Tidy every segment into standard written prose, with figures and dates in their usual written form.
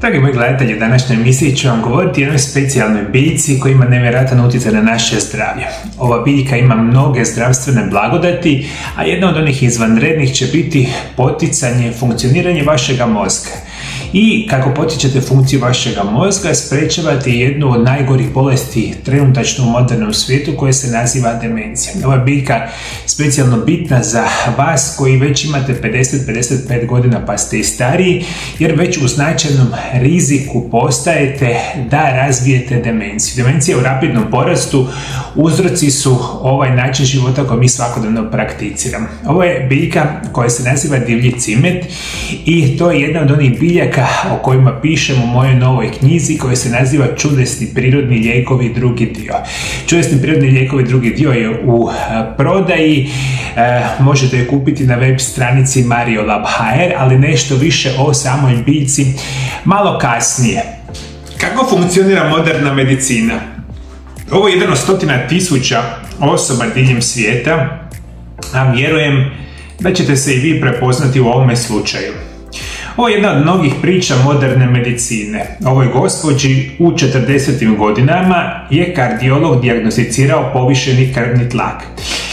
Dragi moji gledatelji, u današnjoj emisiji ću vam govoriti o jednoj specijalnoj biljci koja ima nevjerojatan utjecaj na naše zdravlje. Ova biljka ima mnoge zdravstvene blagodati, a jedna od onih izvanrednih će biti poticanje funkcioniranja vašega mozga. I kako potičete funkciju vašega mozga, sprečavate jednu od najgorih bolesti trenutačno u modernom svijetu koja se naziva demencija. Ova biljka specijalno bitna za vas koji već imate 50-55 godina pa ste i stariji, jer već u značajnom riziku postajete da razvijete demenciju. Demencija je u rapidnom porastu, uzroci su ovaj način života koji mi svakodnevno prakticiramo. Ovo je biljka koja se naziva divlji cimet i to je jedna od onih biljaka o kojima pišem u mojoj novoj knjizi koja se naziva Čudesni prirodni lijekovi drugi dio. Čudesni prirodni lijekovi drugi dio je u prodaji, možete je kupiti na web stranici mariolab.hr, ali nešto više o samoj biljci malo kasnije. Kako funkcionira moderna medicina? Ovo je jedan od 100.000 osoba diljem svijeta, a vjerujem da ćete se i vi prepoznati u ovome slučaju. Ovo je jedna od mnogih priča moderne medicine. Ovoj gospođi u 40. godinama je kardiolog dijagnosticirao povišeni krvni tlak.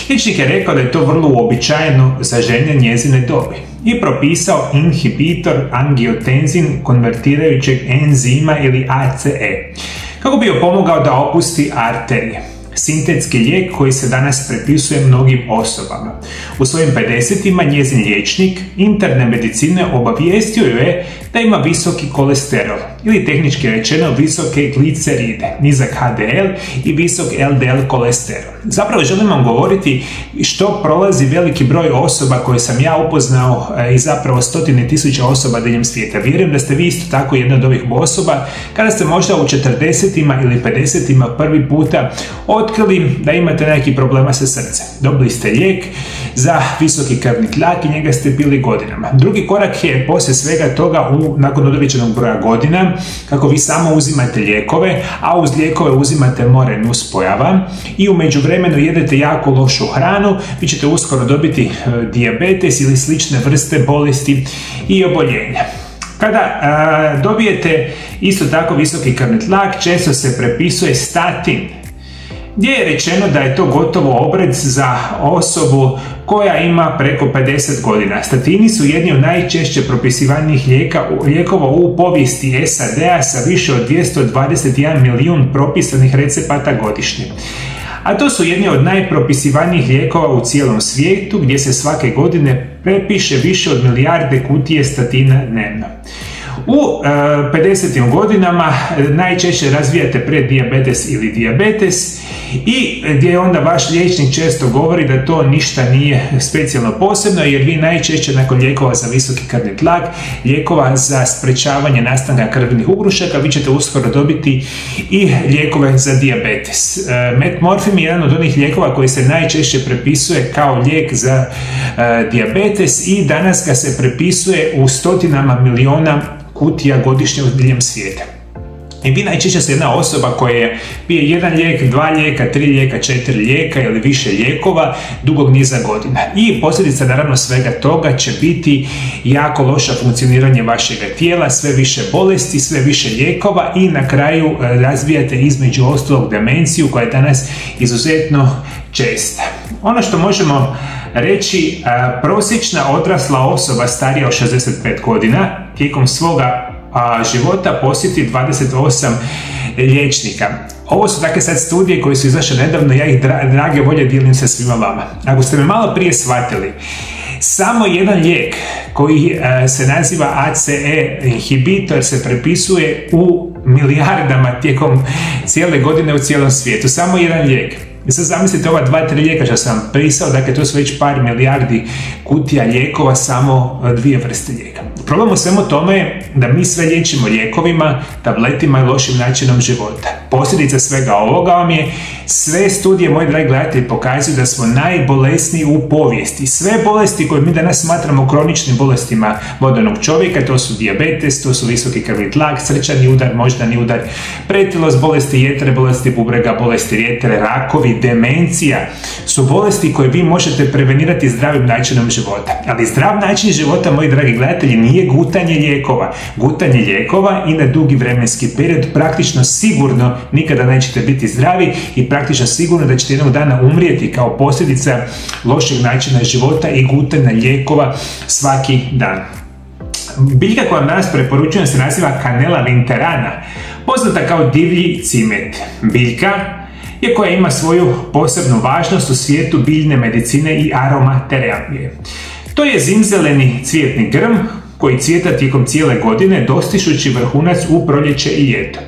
Liječnik je rekao da je to vrlo uobičajeno za žene njezine dobi i propisao inhibitor angiotenzin konvertirajućeg enzima ili ACE, kako bi joj pomogao da opusti arterije. Sintetski lijek koji se danas prepisuje mnogim osobama. U svojim 50-ima njezin liječnik interne medicine obavijestio je da ima visoki kolesterol ili tehnički rečeno visoke gliceride, nizak HDL i visok LDL kolesterol. Zapravo želim vam govoriti što prolazi veliki broj osoba koje sam ja upoznao i zapravo 100.000 osoba diljem svijeta. Vjerujem da ste vi isto tako jedna od ovih osoba kada ste možda u 40-ima ili 50-ima prvi puta otkrili da imate neki problema sa srcem. Dobili ste lijek za visoki krvni tlak i njega ste pili godinama. Drugi korak je poslije svega toga nakon određenog broja godina, kako vi samo uzimate lijekove, a uz lijekove uzimate more nuspojava i u međuvremenu jedete jako lošu hranu, vi ćete uskoro dobiti dijabetes ili slične vrste bolesti i oboljenja. Kada dobijete isto tako visoki krvni tlak, često se prepisuje statin, gdje je rečeno da je to gotovo obred za osobu koja ima preko 50 godina. Statini su jedni od najčešće propisivanih lijekova u povijesti SAD-a sa više od 221 milijun propisanih recepata godišnje. A to su jedni od najpropisivanijih lijekova u cijelom svijetu, gdje se svake godine prepiše više od milijarde kutije statina dnevno. U 50. godinama najčešće razvijate preddijabetes ili dijabetes i gdje onda vaš liječnik često govori da to ništa nije specijalno posebno, jer vi najčešće nakon lijekova za visoki krvni tlak, lijekova za sprečavanje nastanka krvnih ugrušaka, vi ćete uskoro dobiti i lijekove za dijabetes. Metmorfin je jedan od onih lijekova koji se najčešće prepisuje kao lijek za dijabetes i danas ga se prepisuje u stotinama miliona kutija godišnje u diljem svijeta. I vi najčešće ste jedna osoba koja pije jedan lijek, 2 lijeka, 3 lijeka, 4 lijeka ili više lijekova dugog niza godina. I posljedica naravno svega toga će biti jako loše funkcioniranje vašega tijela, sve više bolesti, sve više lijekova i na kraju razvijate između ostalog demenciju koja je danas izuzetno česta. Ono što možemo reći, prosječna odrasla osoba starija od 65 godina tijekom svoga života posjeti 28 liječnika. Ovo su dakle sad studije koje su izašle nedavno, ja ih drage volje dijelim sa svima vama. Ako ste me malo prije shvatili, samo jedan lijek koji se naziva ACE inhibitor se prepisuje u milijardama tijekom cijele godine u cijelom svijetu. Samo jedan lijek. I sad zamislite ova 2-3 lijeka što sam pisao, dakle to su već par milijardi kutija lijekova, samo 2 vrste lijeka. Problem u svemu tome je da mi sve liječimo lijekovima, tabletima i lošim načinom života. Posljedica svega ovoga vam je, sve studije, moji dragi gledatelji, pokazuju da smo najbolesniji u povijesti. Sve bolesti koje mi danas smatramo kroničnim bolestima modernog čovjeka, to su dijabetes, to su visoki krvni tlak, srčani udar, moždani udar, pretilost, bolesti jetre, bolesti bubrega, bolesti jetre, rakovi, demencija, su bolesti koje vi možete prevenirati zdravim načinom života. Ali zdrav način života, moji dragi gledatelji, nije nije gutanje lijekova. Gutanje lijekova i na dugi vremenski period praktično sigurno nikada nećete biti zdravi i praktično sigurno da ćete jednog dana umrijeti kao posljedica lošeg načina života i gutanja lijekova svaki dan. Biljka koja vam danas preporučujem se naziva Cannella vinterana, poznata kao divlji cimet. Biljka je koja ima svoju posebnu važnost u svijetu biljne medicine i aromaterapije. To je zimzeleni cvjetni grm koji cvjeta tijekom cijele godine, dostižući vrhunac u proljeće i ljeto.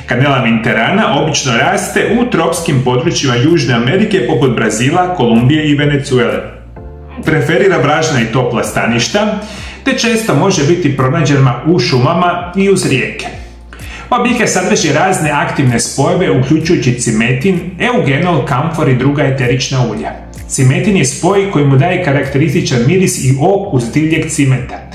Cannella vinterana obično raste u tropskim područjima Južne Amerike poput Brazila, Kolumbije i Venezuele. Preferira vlažna i topla staništa, te često može biti pronađena u šumama i uz rijeke. Ova biljka sadrži razne aktivne spojeve, uključujući cimetin, eugenol, kamfor i druga eterična ulja. Cimetin je spoj koji mu daje karakterističan miris i okus divljeg cimeta,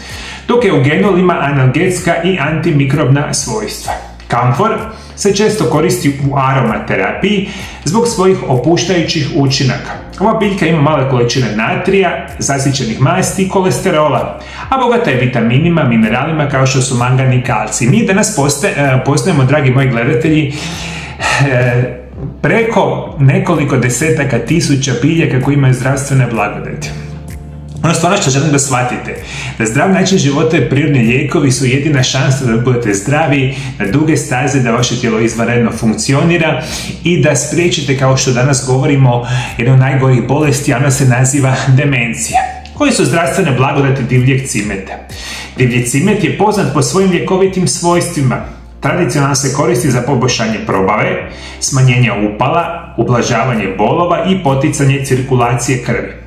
dok eugenol ima analgetska i antimikrobna svojstva. Kamfor se često koristi u aromaterapiji zbog svojih opuštajućih učinaka. Ova biljka ima male količine natrija, zasićenih masti i kolesterola, a bogata je vitaminima, mineralima kao što su mangan i kalcij. Mi danas poznajemo, dragi moji gledatelji, preko nekoliko desetaka tisuća biljaka koji imaju zdravstvene blagodati. Ono što želim da shvatite, da zdrav način života i prirodni lijekovi su jedina šansa da budete zdravi na duge staze, da vaše tijelo izvanredno funkcionira i da spriječite, kao što danas govorimo, jednu od najgorih bolesti, a ona se naziva demencija. Koji su zdravstvene blagodati divljeg cimeta? Divlji cimet je poznat po svojim ljekovitim svojstvima. Tradicionalno se koristi za poboljšanje probave, smanjenje upala, ublažavanje bolova i poticanje cirkulacije krvi.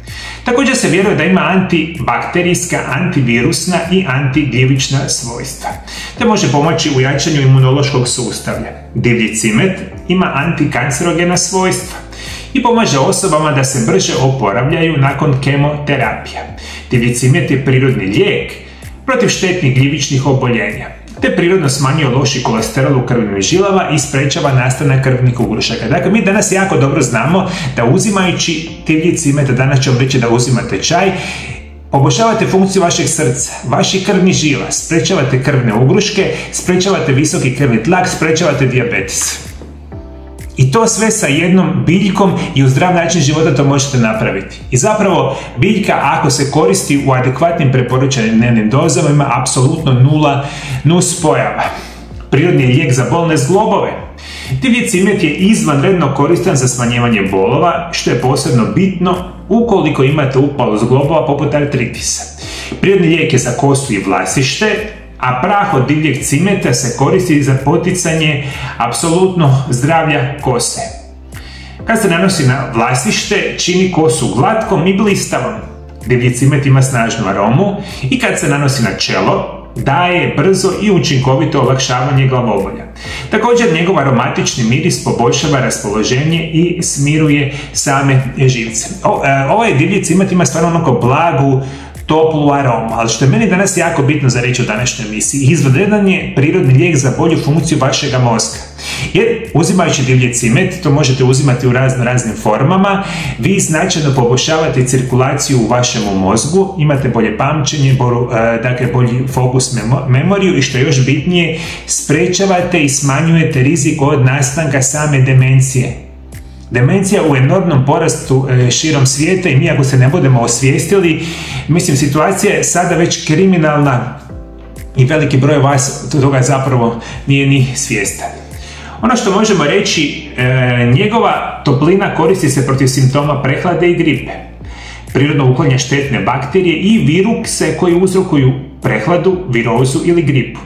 Također se vjeruje da ima antibakterijska, antivirusna i antigljivična svojstva, te može pomoći u jačanju imunološkog sustavlja. Divlji cimet ima antikancerogena svojstva i pomaže osobama da se brže oporavljaju nakon kemoterapija. Divlji cimet je prirodni lijek protiv štetnih gljivičnih oboljenja, te prirodno smanjuje loši kolesterol u krvnim žilama i sprečava nastanak krvnih ugrušaka. Dakle, mi danas jako dobro znamo da uzimajući divlji cimet, danas ću vam reći da uzimate čaj, poboljšavate funkciju vašeg srca, vaših krvnih žila, sprečavate krvne ugruške, sprečavate visoki krvni tlak, sprečavate dijabetes. I to sve sa jednom biljkom i u zdrav način života to možete napraviti. I zapravo biljka, ako se koristi u adekvatnim preporučenim dnevnim dozama, ima apsolutno nula nuspojava. Prirodni je lijek za bolne zglobove. Divlji cimet je izvanredno koristan za smanjivanje bolova, što je posebno bitno ukoliko imate upalu zglobova poput artritisa. Prirodni lijek je za kosu i vlasište, a prah od divljeg cimeta se koristi za poticanje apsolutno zdravlja kose. Kad se nanosi na vlasište, čini kosu glatkom i blistavom. Divlji cimet ima snažnu aromu i kad se nanosi na čelo, daje brzo i učinkovito olakšavanje glavobolja. Također, njegov aromatični miris poboljšava raspoloženje i smiruje same živce. Ovaj divlji cimet ima stvarno onako blagu, toplu aromu, ali što je meni danas jako bitno za reći u današnjoj emisiji, izvanredan je prirodni lijek za bolju funkciju vašega mozga. Jer uzimajući divlji cimet, to možete uzimati u raznim formama, vi značajno poboljšavate cirkulaciju u vašemu mozgu, imate bolje pamćenje, dakle bolji fokus memoriju i što je još bitnije, sprečavate i smanjujete rizik od nastanka same demencije. Demencija u enormnom porastu širom svijeta i mi ako se ne budemo osvijestili, mislim, situacija je sada već kriminalna i veliki broj vas toga zapravo nije ni svjestan. Ono što možemo reći, njegova toplina koristi se protiv simptoma prehlade i gripe. Prirodno uklanja štetne bakterije i virukse koji uzrokuju prehladu, virozu ili gripu.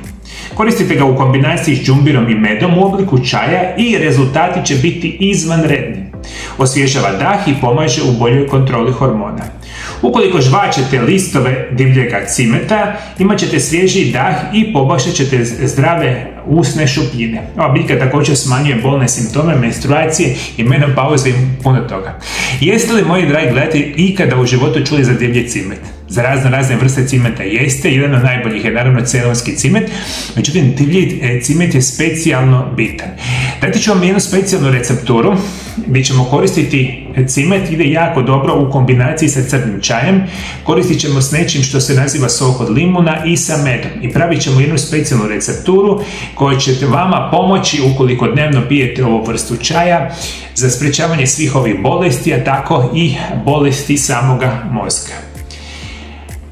Koristite ga u kombinaciji s džumbirom i medom u obliku čaja i rezultati će biti izvanredni. Osvježava dah i pomaže u boljoj kontroli hormona. Ukoliko žvačete listove divljega cimeta, imat ćete svježi dah i poboljšat ćete zdrave usne šupljine. Ova biljka također smanjuje bolne simptome, menstruacije i menopauze i puno toga. Jeste li, moji dragi gledatelji, ikada u životu čuli za divlji cimet? Za razne vrste cimeta jeste, jedan od najboljih je naravno ceylonski cimet, međutim divlji cimet je specijalno bitan. Dati ću vam jednu specijalnu recepturu gdje ćemo koristiti cimet, ide jako dobro u kombinaciji sa crnim čajem. Koristit ćemo s nečim što se naziva sok od limuna i sa medom. I pravit ćemo jednu specijalnu recepturu koja će vama pomoći ukoliko dnevno pijete ovu vrstu čaja za sprječavanje svih ovih bolesti, a tako i bolesti samoga mozga.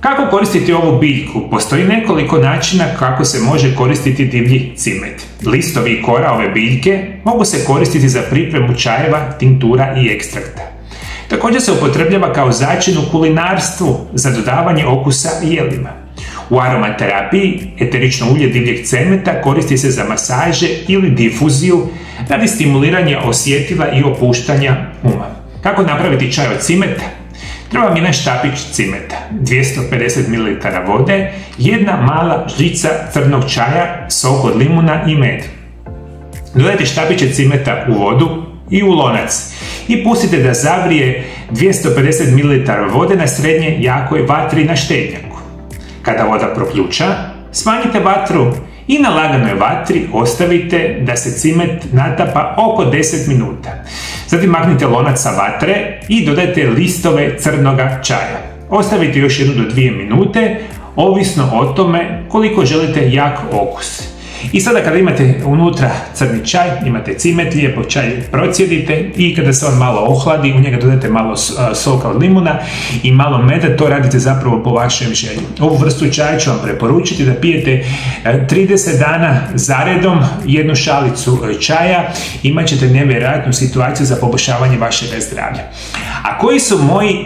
Kako koristiti ovu biljku? Postoji nekoliko načina kako se može koristiti divlji cimet. Listovi i kora ove biljke mogu se koristiti za pripremu čajeva, tinktura i ekstrakta. Također se upotrebljava kao začin u kulinarstvu za dodavanje okusa jelima. U aromaterapiji eterično ulje divljeg cemeta koristi se za masaže ili difuziju radi stimuliranja osjetila i opuštanja uma. Kako napraviti čaj od cimeta? Treba vam jedan štapić cimeta, 250 ml vode, jedna mala žlica crnog čaja, sok od limuna i med. Dodajte štapiće cimeta u vodu i u lonac i pustite da zavrije 250 ml vode na srednje jakoj vatri na štednjaku. Kada voda proključa, smanjite vatru i na laganoj vatri ostavite da se cimet natapa oko 10 minuta. Zatim maknite lonac sa vatre i dodajte listove crnoga čaja. Ostavite još 1 do 2 minute, ovisno o tome koliko želite jak okus. I sada kada imate unutra crni čaj, imate cimet, lijepo čaj procjedite i kada se on malo ohladi, u njega dodajte malo soka od limuna i malo meda, to radite zapravo po vašem želji. Ovu vrstu čaja ću vam preporučiti da pijete 30 dana zaredom jednu šalicu čaja, imat ćete nevjerojatnu situaciju za poboljšavanje vašeg zdravlja. A koji su moji,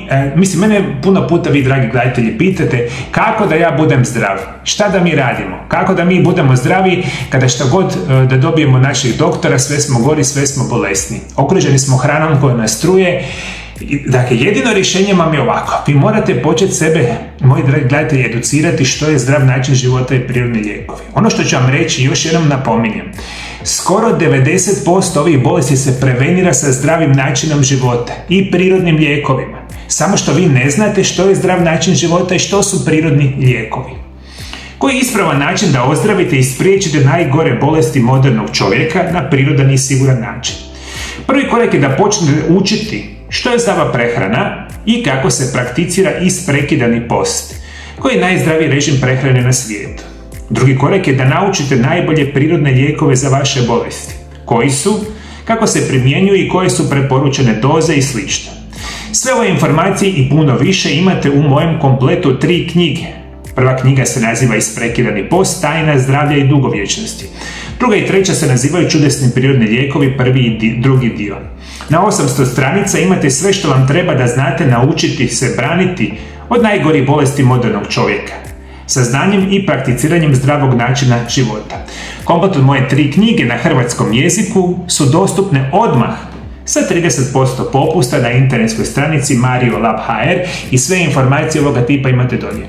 mene puno puta vi dragi gledatelji pitate kako da ja budem zdrav, šta da mi radimo, kako da mi budemo zdravi kada šta god da dobijemo naših doktora, sve smo gori, sve smo bolesni. Okruženi smo hranom koja nas truje. Dakle, jedino rješenje vam je ovako. Vi morate početi sebe, moji dragi gledatelji, educirati što je zdrav način života i prirodni lijekovi. Ono što ću vam reći, još jednom napominjem, skoro 90% ovih bolesti se prevenira sa zdravim načinom života i prirodnim lijekovima. Samo što vi ne znate što je zdrav način života i što su prirodni lijekovi. Koji je ispravan način da ozdravite i spriječite najgore bolesti modernog čovjeka na prirodan i siguran način? Prvi korak je da počnete učiti što je zdrava prehrana i kako se prakticira isprekidani post, koji je najzdraviji režim prehrane na svijetu. Drugi korak je da naučite najbolje prirodne lijekove za vaše bolesti. Koji su, kako se primjenjuju i koje su preporučene doze i sl. Sve ove informacije i puno više imate u mojem kompletu 3 knjige. Prva knjiga se naziva Isprekidani post, tajna zdravlja i dugovječnosti. Druga i treća se nazivaju Čudesni prirodni lijekovi, prvi i drugi dio. Na 800 stranica imate sve što vam treba da znate naučiti se braniti od najgorih bolesti modernog čovjeka, sa znanjem i prakticiranjem zdravog načina života. Komplet od moje 3 knjige na hrvatskom jeziku su dostupne odmah sa 30% popusta na internetskoj stranici mariolab.hr i sve informacije ovoga tipa imate dolje.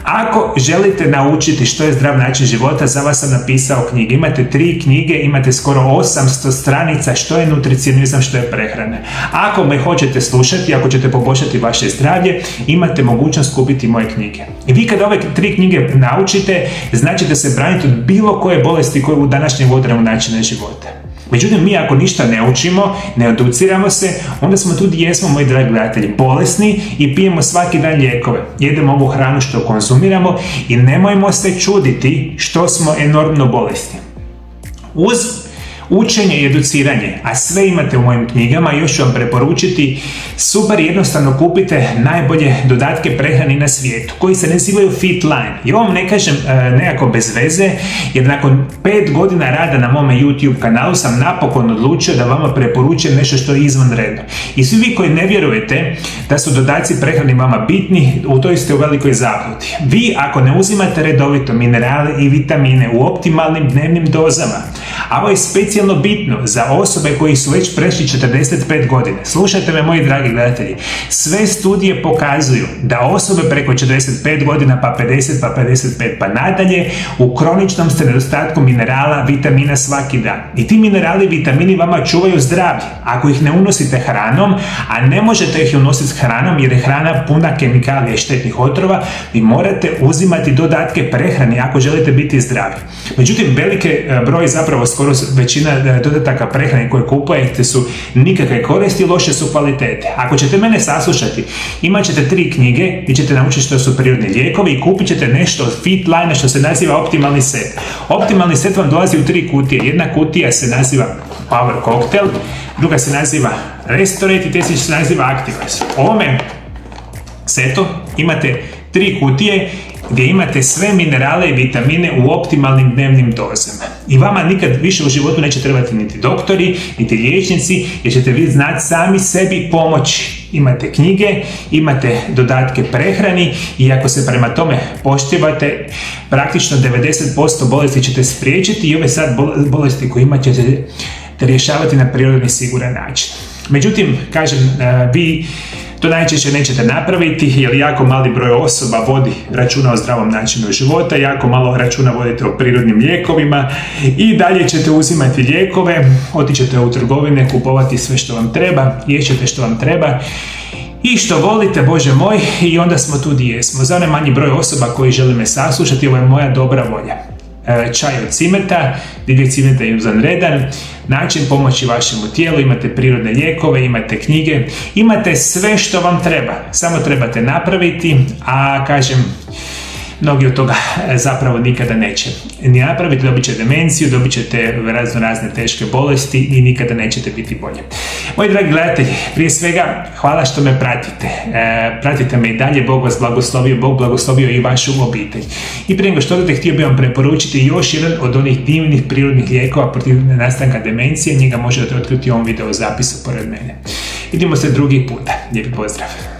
Ako želite naučiti što je zdrav način života, za vas sam napisao knjige. Imate 3 knjige, imate skoro 800 stranica što je nutricionizam, što je prehrana. Ako me hoćete slušati, ako ćete poboljšati vaše zdravlje, imate mogućnost kupiti moje knjige. I vi kada ove 3 knjige naučite, znači da se branite od bilo koje bolesti koje u današnjem modernom načinu života. Međutim, mi ako ništa ne učimo, ne educiramo se, onda smo tu gdje jesmo, moji dragi gledatelji, bolesni i pijemo svaki dan lijekove. Jedemo ovu hranu što konzumiramo i nemojmo se čuditi što smo enormno bolesni. Uz učenje i educiranje, a sve imate u mojim knjigama, još ću vam preporučiti, super jednostavno kupite najbolje dodatke prehrani na svijetu, koji se nazivaju Fitline. I ovo vam ne kažem nekako bez veze, jer nakon 5 godina rada na mome YouTube kanalu sam napokon odlučio da vama preporučujem nešto što je izvanredno. I svi vi koji ne vjerujete da su dodaci prehrani vama bitni, u toj ste u velikoj zabludi. Vi ako ne uzimate redovito minerale i vitamine u optimalnim dnevnim dozama, a ovo je specijalno bitno za osobe koji su već prešli 45 godine. Slušajte me, moji dragi gledatelji, sve studije pokazuju da osobe preko 45 godina, pa 50, pa 55, pa nadalje, u kroničnom ste nedostatku minerala, vitamina svaki dan. I ti minerali i vitamini vama čuvaju zdravlje. Ako ih ne unosite hranom, a ne možete ih unositi hranom jer je hrana puna kemikalija i štetnih otrova, vi morate uzimati dodatke prehrani ako želite biti zdravi. Međutim, veliki broj, zapravo skoro većina većina dodataka prehrane koje kupujete su nikakve koristi i loše su kvalitete. Ako ćete mene saslušati, imat ćete 3 knjige gdje ćete naučiti što su prirodni lijekovi i kupit ćete nešto od Fitline što se naziva optimalni set. Optimalni set vam dolazi u 3 kutije. Jedna kutija se naziva Power Cocktail, druga se naziva Restorate i treća se naziva Activise. U ovome setu imate 3 kutije gdje imate sve minerale i vitamine u optimalnim dnevnim dozama. I vama nikad više u životu neće trebati niti doktori, niti liječnici, jer ćete vi znati sami sebi pomoći. Imate knjige, imate dodatke prehrani i ako se prema tome poštivate, praktično 90% bolesti ćete spriječiti i ove sad bolesti koje imate ćete rješavati na prirodan i siguran način. Međutim, kažem, vi to najčešće nećete napraviti jer jako mali broj osoba vodi računa o zdravom načinu života, jako malo računa vodite o prirodnim lijekovima i dalje ćete uzimati lijekove, otićete u trgovine, kupovati sve što vam treba, ješćete što vam treba i što volite, Bože moj, i onda smo tu gdje jesmo. Za onaj manji broj osoba koji žele me saslušati, ovo je moja dobra volja. Čaj od cimeta, divljeg cimeta je izvanredan način pomoći vašemu tijelu, imate prirodne lijekove, imate knjige, imate sve što vam treba, samo trebate napraviti, a kažem, mnogi od toga zapravo nikada neće ni napraviti, dobit će demenciju, dobit ćete razne teške bolesti i nikada nećete biti bolje. Moji dragi gledatelji, prije svega hvala što me pratite. Pratite me i dalje, Bog vas blagoslovio, Bog blagoslovio i vašu obitelj. I prije nego što odete, htio bih vam preporučiti još jedan od onih divnih prirodnih lijekova protiv nastanka demencije, njega možete otkriti u ovom video zapisu pored mene. Vidimo se drugi puta, lijepi pozdrav!